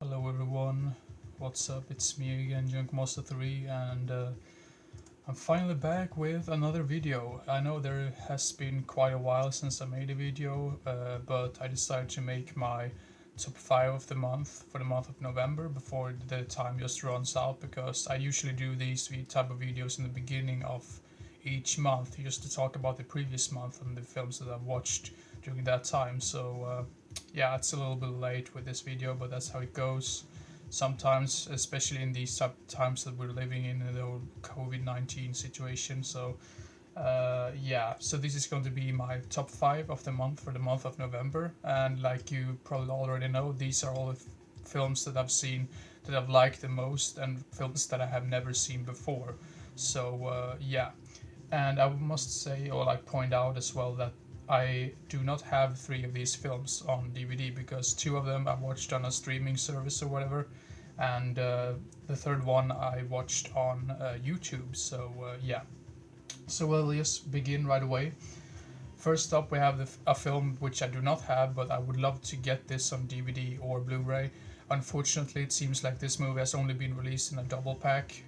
Hello everyone, what's up? It's me again, Junkmaster3, and I'm finally back with another video. I know there has been quite a while since I made a video, but I decided to make my top 5 of the month for the month of November before the time just runs out, because I usually do these type of videos in the beginning of each month just to talk about the previous month and the films that I've watched during that time. So yeah, it's a little bit late with this video, but that's how it goes sometimes, especially in these times that we're living in the whole COVID-19 situation. So yeah, so this is going to be my top 5 of the month for the month of November, and like you probably already know, these are all the films that I've seen that I've liked the most and films that I have never seen before. So yeah, and I must say, or like point out as well, that I do not have 3 of these films on DVD, because 2 of them I watched on a streaming service or whatever, and the third one I watched on YouTube. So yeah, so we'll just begin right away. First up, we have a film which I do not have, but I would love to get this on DVD or Blu-ray. Unfortunately, it seems like this movie has only been released in a double pack,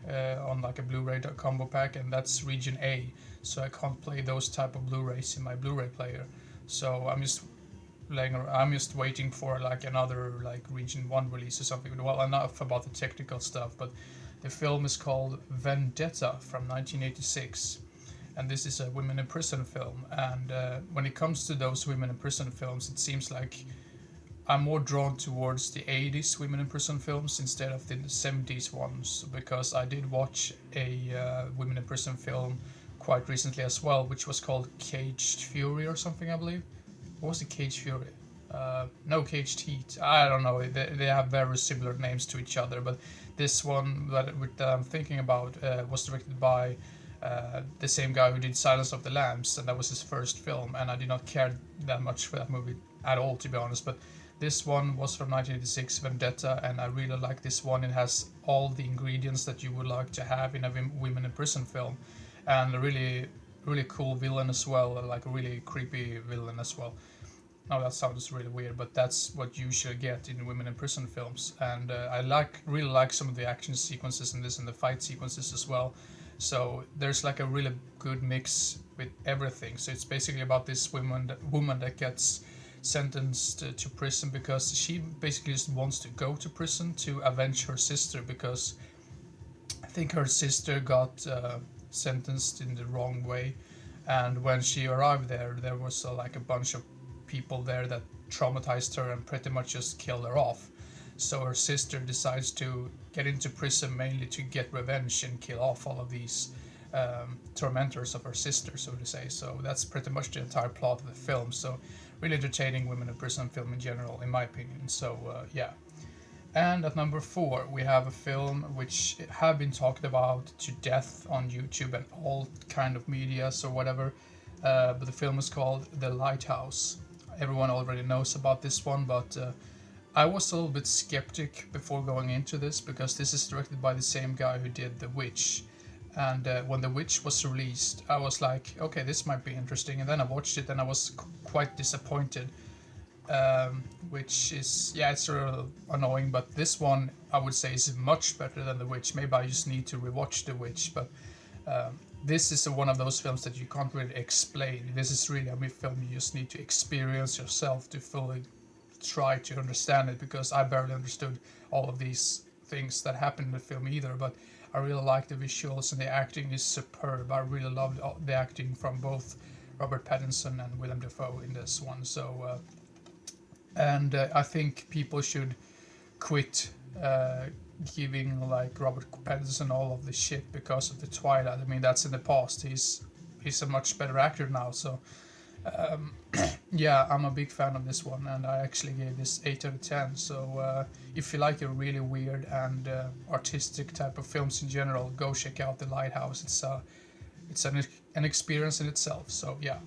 on like a Blu-ray combo pack, and that's Region A. So I can't play those type of Blu-rays in my Blu-ray player. So I'm just waiting for like another like Region 1 release or something. Well, enough about the technical stuff, but the film is called Vendetta from 1986, and this is a women in prison film. And when it comes to those women in prison films, it seems like I'm more drawn towards the 80s women in prison films instead of the 70s ones, because I did watch a women in prison film quite recently as well, which was called Caged Fury or something, I believe. What was it, Caged Fury? No, Caged Heat. I don't know. They have very similar names to each other, but this one that I'm thinking about was directed by the same guy who did Silence of the Lambs, and that was his first film, and I did not care that much for that movie at all, to be honest. But this one was from 1986, Vendetta, and I really like this one. It has all the ingredients that you would like to have in a women in prison film, and a really cool villain as well, like a really creepy villain as well. Now that sounds really weird, but that's what you usually get in women in prison films. And I really like some of the action sequences in this, and the fight sequences as well. So there's like a really good mix with everything. So it's basically about this woman that gets sentenced to prison because she basically just wants to go to prison to avenge her sister, because I think her sister got sentenced in the wrong way, and when she arrived there was like a bunch of people there that traumatized her and pretty much just killed her off. So her sister decides to get into prison mainly to get revenge and kill off all of these tormentors of her sister, so to say. So that's pretty much the entire plot of the film. So really entertaining women in prison film in general, in my opinion. So yeah. And at number 4, we have a film which have been talked about to death on YouTube and all kind of medias or whatever. But the film is called The Lighthouse. Everyone already knows about this one, but I was a little bit skeptic before going into this, because this is directed by the same guy who did The Witch. And when The Witch was released, I was like, okay, this might be interesting. And then I watched it and I was quite disappointed. Which is, yeah, it's real annoying, but this one I would say is much better than The Witch. Maybe I just need to rewatch The Witch, but this is one of those films that you can't really explain. This is really a film you just need to experience yourself to fully try to understand it, because I barely understood all of these things that happened in the film either. But I really like the visuals, and the acting is superb. I really loved the acting from both Robert Pattinson and Willem Dafoe in this one. So and I think people should quit giving like Robert Pattinson all of the shit because of the Twilight. I mean, that's in the past. He's a much better actor now. So yeah, I'm a big fan of this one, and I actually gave this 8 out of 10. So if you like a really weird and artistic type of films in general, go check out The Lighthouse. It's an experience in itself. So yeah.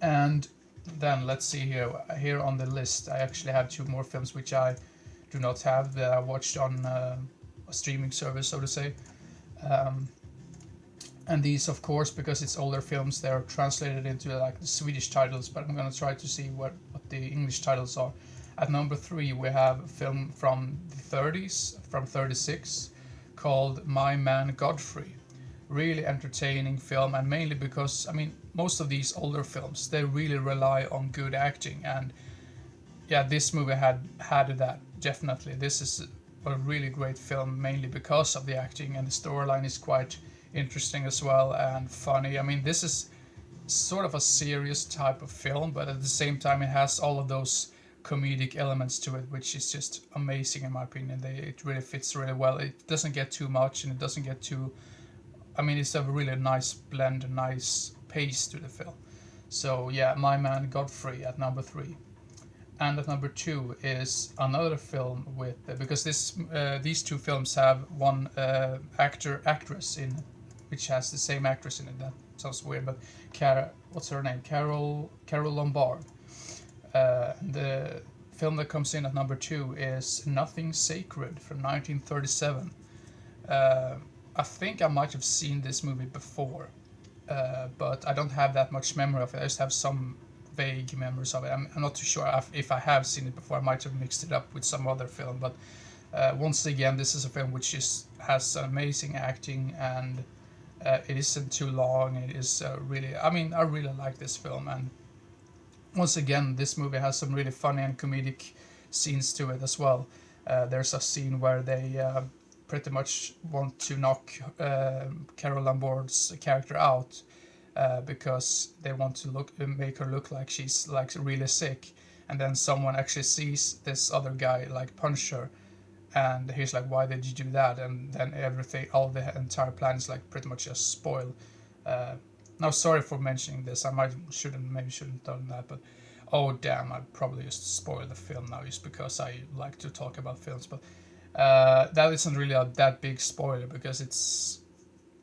And then let's see here. Here on the list, I actually have 2 more films which I do not have, that I watched on a streaming service, so to say. And these, of course, because it's older films, they're translated into like the Swedish titles. But I'm gonna try to see what the English titles are. At number 3 we have a film from the 30s, from 36, called Man Godfrey. Really entertaining film, and mainly because, I mean, most of these older films, they really rely on good acting, and yeah, this movie had that, definitely. This is a really great film, mainly because of the acting, and the storyline is quite interesting as well and funny. I mean, this is sort of a serious type of film, but at the same time it has all of those comedic elements to it, which is just amazing in my opinion. It really fits really well. It doesn't get too much and it doesn't get too, I mean, it's a really nice blend, a nice pace to the film. So yeah, My Man Godfrey at number 3. And at number 2 is another film with, because these two films have one actress in, which has the same actress in it. That sounds weird, but what's her name? Carol Lombard. The film that comes in at number 2 is Nothing Sacred from 1937. I think I might have seen this movie before, but I don't have that much memory of it. I just have some vague memories of it. I'm not too sure if I have seen it before. I might have mixed it up with some other film, but once again, this is a film which has amazing acting, and it isn't too long. It is really, I mean, I really like this film, and once again, this movie has some really funny and comedic scenes to it as well. There's a scene where they pretty much want to knock Carol Lombard's character out, because they want to make her look like she's like really sick, and then someone actually sees this other guy like punch her, and he's like, "Why did you do that?" And then all the entire plan is like pretty much just spoiled. Now, sorry for mentioning this. I maybe shouldn't have done that, but oh damn, I probably just spoiled the film now just because I like to talk about films. But that isn't really that big spoiler, because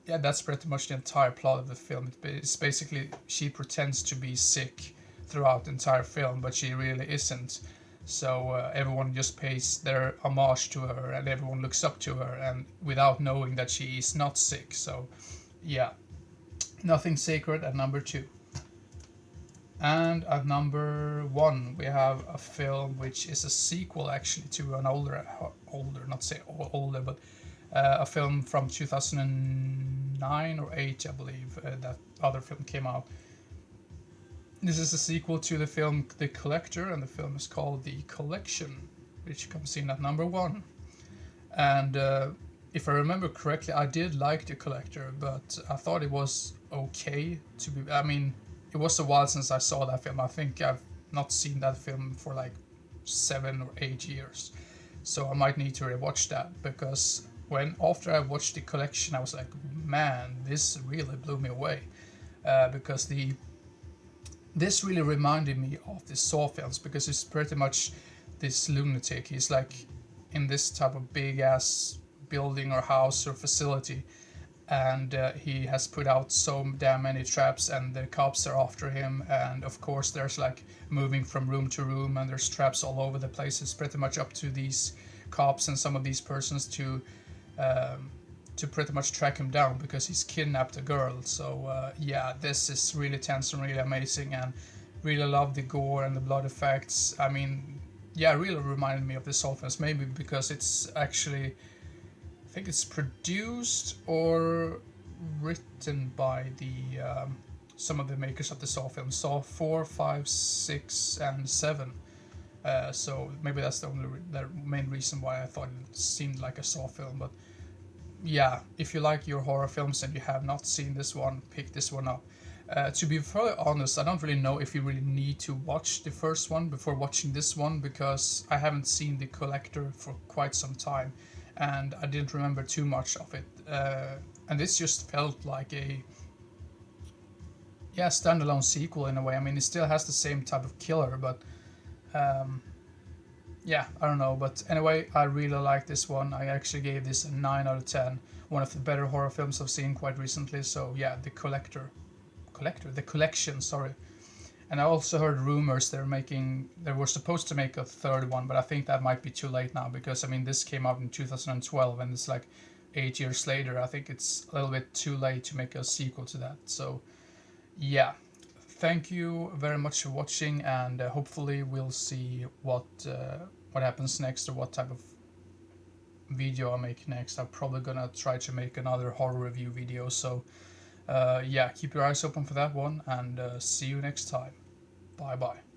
that's pretty much the entire plot of the film. It's basically she pretends to be sick throughout the entire film, but she really isn't. So everyone just pays their homage to her, and everyone looks up to her, and without knowing that she is not sick. So yeah, Nothing Sacred at number 2. And at number 1 we have a film which is a sequel actually to an older, not say older, but a film from 2009 or 8, I believe, that other film came out. This is a sequel to the film The Collector, and the film is called The Collection, which comes in at number 1. And if I remember correctly, I did like The Collector, but I thought it was okay to be. I mean, it was a while since I saw that film. I think I've not seen that film for like 7 or 8 years, so I might need to rewatch that, because after I watched The Collection, I was like, man, this really blew me away, because this really reminded me of the Saw films, because it's pretty much this lunatic. He's like in this type of big ass building or house or facility, and he has put out so damn many traps, and the cops are after him, and of course there's like moving from room to room, and there's traps all over the place. It's pretty much up to these cops and some of these persons to pretty much track him down, because he's kidnapped a girl. So yeah, this is really tense and really amazing, and really love the gore and the blood effects. I mean, yeah, it really reminded me of the Saw films, maybe because it's actually, I think it's produced or written by the some of the makers of the Saw films, Saw 4, 5, 6, and 7. So maybe that's the main reason why I thought it seemed like a Saw film. But yeah, if you like your horror films and you have not seen this one, pick this one up. To be fairly honest, I don't really know if you really need to watch the first one before watching this one, because I haven't seen The Collector for quite some time, and I didn't remember too much of it. And this just felt like a standalone sequel in a way. I mean, it still has the same type of killer, but yeah, I don't know. But anyway, I really like this one. I actually gave this a 9 out of 10. One of the better horror films I've seen quite recently. So yeah, The Collection, sorry. And I also heard rumors they were supposed to make a third one, but I think that might be too late now, because I mean, this came out in 2012 and it's like 8 years later. I think it's a little bit too late to make a sequel to that. So yeah, thank you very much for watching, and hopefully we'll see what happens next, or what type of video I make next. I'm probably gonna try to make another horror review video, so yeah, keep your eyes open for that one, and see you next time. Bye bye.